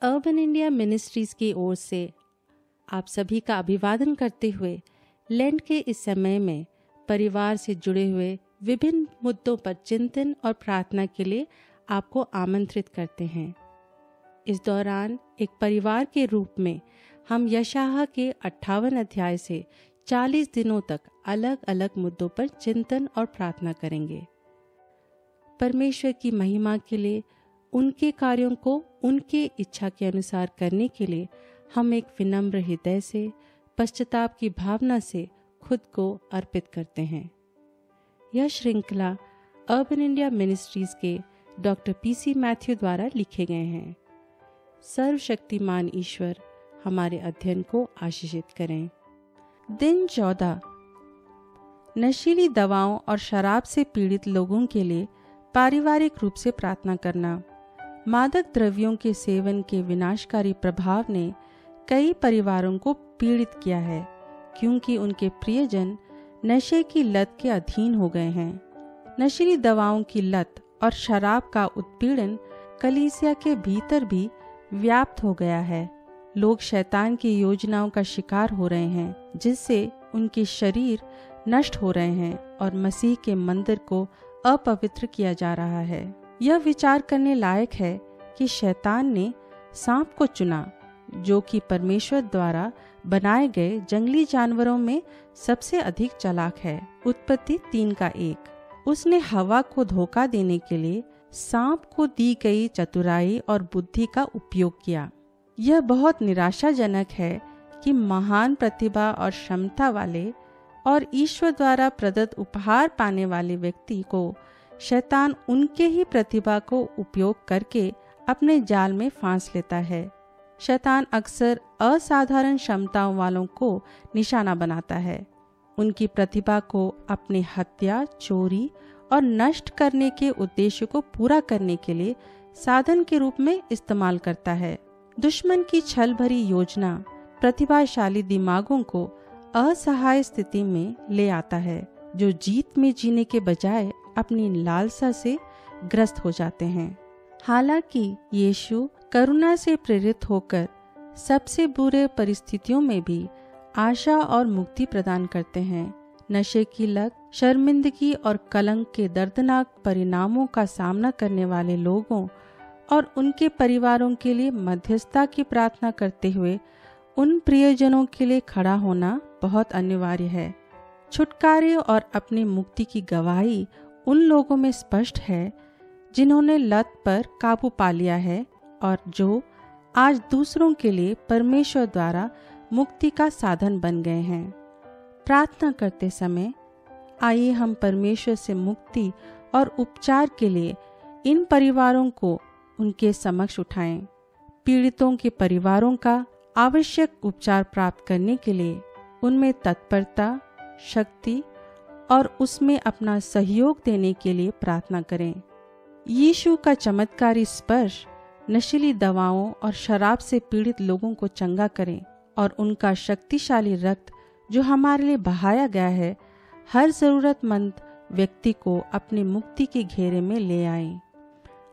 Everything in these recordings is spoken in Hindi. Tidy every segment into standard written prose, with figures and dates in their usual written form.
अर्बन इंडिया मिनिस्ट्रीज की ओर से आप सभी का अभिवादन करते हुए लेंट के इस समय में परिवार से जुड़े हुए विभिन्न मुद्दों पर चिंतन और प्रार्थना के लिए आपको आमंत्रित करते हैं। इस दौरान एक परिवार के रूप में हम यशायाह के 58 अध्याय से 40 दिनों तक अलग अलग मुद्दों पर चिंतन और प्रार्थना करेंगे। परमेश्वर की महिमा के लिए, उनके कार्यों को उनके इच्छा के अनुसार करने के लिए हम एक विनम्र हृदय से, पश्चाताप की भावना से खुद को अर्पित करते हैं। यह श्रृंखला अर्बन इंडिया मिनिस्ट्रीज के डॉक्टर पीसी मैथ्यू द्वारा लिखे गए हैं। सर्वशक्तिमान ईश्वर हमारे अध्ययन को आशीषित करें। दिन 14, नशीली दवाओं और शराब से पीड़ित लोगों के लिए पारिवारिक रूप से प्रार्थना करना। मादक द्रव्यों के सेवन के विनाशकारी प्रभाव ने कई परिवारों को पीड़ित किया है, क्योंकि उनके प्रियजन नशे की लत के अधीन हो गए हैं। नशीली दवाओं की लत और शराब का उत्पीड़न कलीसिया के भीतर भी व्याप्त हो गया है। लोग शैतान की योजनाओं का शिकार हो रहे हैं, जिससे उनके शरीर नष्ट हो रहे हैं और मसीह के मंदिर को अपवित्र किया जा रहा है। यह विचार करने लायक है कि शैतान ने सांप को चुना, जो कि परमेश्वर द्वारा बनाए गए जंगली जानवरों में सबसे अधिक चालाक है। उत्पत्ति 3:1। उसने हवा को धोखा देने के लिए सांप को दी गई चतुराई और बुद्धि का उपयोग किया। यह बहुत निराशाजनक है कि महान प्रतिभा और क्षमता वाले और ईश्वर द्वारा प्रदत्त उपहार पाने वाले व्यक्ति को शैतान उनके ही प्रतिभा को उपयोग करके अपने जाल में फांस लेता है। शैतान अक्सर असाधारण क्षमताओं वालों को निशाना बनाता है। उनकी प्रतिभा को अपने हत्या, चोरी और नष्ट करने के उद्देश्य को पूरा करने के लिए साधन के रूप में इस्तेमाल करता है। दुश्मन की छल भरी योजना प्रतिभाशाली दिमागों को असहाय स्थिति में ले आता है, जो जीत में जीने के बजाय अपनी लालसा से ग्रस्त हो जाते हैं। हालांकि यीशु करुणा से प्रेरित होकर सबसे बुरे परिस्थितियों में भी आशा और मुक्ति प्रदान करते हैं। नशे की लत, शर्मिंदगी और कलंक के दर्दनाक परिणामों का सामना करने वाले लोगों और उनके परिवारों के लिए मध्यस्थता की प्रार्थना करते हुए उन प्रियजनों के लिए खड़ा होना बहुत अनिवार्य है। छुटकारे और अपनी मुक्ति की गवाही उन लोगों में स्पष्ट है जिन्होंने लत पर काबू पा लिया है और जो आज दूसरों के लिए परमेश्वर द्वारा मुक्ति का साधन बन गए हैं। प्रार्थना करते समय आइए हम परमेश्वर से मुक्ति और उपचार के लिए इन परिवारों को उनके समक्ष उठाएं। पीड़ितों के परिवारों का आवश्यक उपचार प्राप्त करने के लिए उनमें तत्परता, शक्ति और उसमें अपना सहयोग देने के लिए प्रार्थना करें। यीशु का चमत्कारी स्पर्श नशीली दवाओं और शराब से पीड़ित लोगों को चंगा करें और उनका शक्तिशाली रक्त जो हमारे लिए बहाया गया है, हर जरूरतमंद व्यक्ति को अपनी मुक्ति के घेरे में ले आए।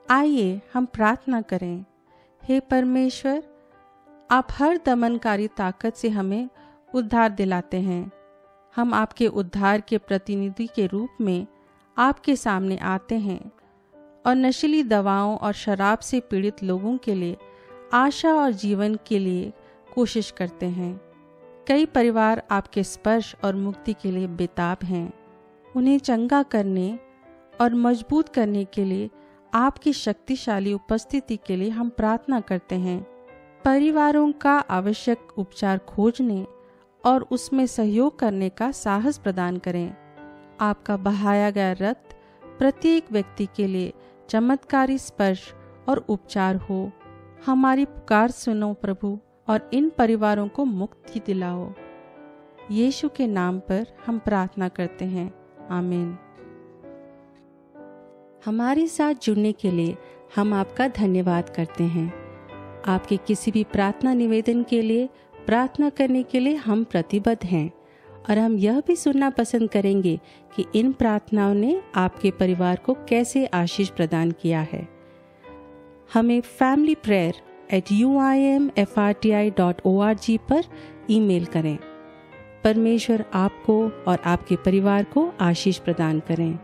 आइए हम प्रार्थना करें। हे परमेश्वर, आप हर दमनकारी ताकत से हमें उद्धार दिलाते हैं। हम आपके उद्धार के प्रतिनिधि के रूप में आपके सामने आते हैं और नशीली दवाओं और शराब से पीड़ित लोगों के लिए आशा और जीवन के लिए कोशिश करते हैं। कई परिवार आपके स्पर्श और मुक्ति के लिए बेताब हैं। उन्हें चंगा करने और मजबूत करने के लिए आपकी शक्तिशाली उपस्थिति के लिए हम प्रार्थना करते हैं। परिवारों का आवश्यक उपचार खोजने और उसमें सहयोग करने का साहस प्रदान करें। आपका बहाया गया रक्त प्रत्येक व्यक्ति के लिए चमत्कारी स्पर्श और उपचार हो। हमारी पुकार सुनो प्रभु और इन परिवारों को मुक्ति दिलाओ। यीशु के नाम पर हम प्रार्थना करते हैं, आमीन। हमारे साथ जुड़ने के लिए हम आपका धन्यवाद करते हैं। आपके किसी भी प्रार्थना निवेदन के लिए प्रार्थना करने के लिए हम प्रतिबद्ध हैं और हम यह भी सुनना पसंद करेंगे कि इन प्रार्थनाओं ने आपके परिवार को कैसे आशीष प्रदान किया है। हमें info@uimfrti.org पर ईमेल करें। परमेश्वर आपको और आपके परिवार को आशीष प्रदान करें।